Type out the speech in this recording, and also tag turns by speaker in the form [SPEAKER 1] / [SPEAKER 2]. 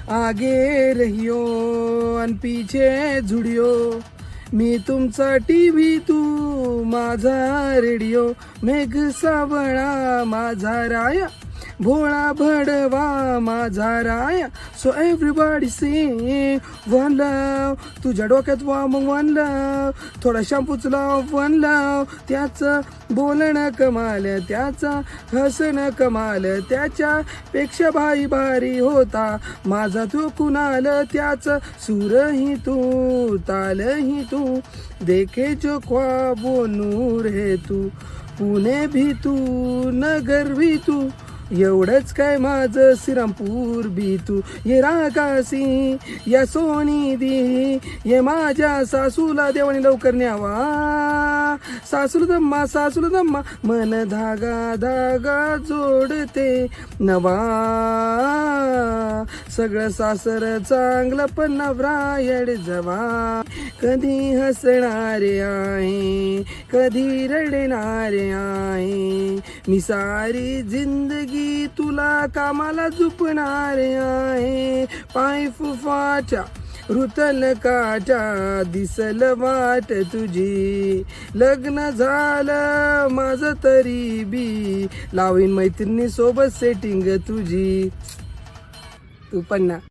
[SPEAKER 1] आगे रहियो आणि पीछे झुडियो. मी तुमचा टीव्ही, तू माझा रेडिओ. मेघ सावळा माझा राया, भोळा भडवा माझा राया. सो एव्हरीबॉडी सिंग वन लव. तुझ्या डोक्यात वा मग वन लव. थोडा शॅम्पूच लाव वन लव. त्याचं बोलणं कमाल, त्याचा हसणं कमाल, त्याच्यापेक्षा भाई भारी होता माझा तो कुणाल. त्याचं सूरही तू तालही तू, देखे जो ख्वाबो नूर है तू. पुणे भी तू नगर भी तू, एवढंच काय माझं श्रीरामपूर बी तू. ये रागासी या सोनी दी, ये माझ्या सासूला देवाने लवकर न्यावा. सासूला दम्मा मन धागा धागा जोडते नवा. सगळं सासर चांगलं पण नवरा येड जवा. कधी हसणारे आहे, कधी रडणारे आहे. मी सारी जिंदगी तुला कामाला झुपणारे आहे. पाय फुफाच्या रुतल काटा, दिसल वाट तुझी. लग्न झालं माझं तरी बी, लावीन मैत्रिणी सोबत सेटिंग तुझी. तू पण ना.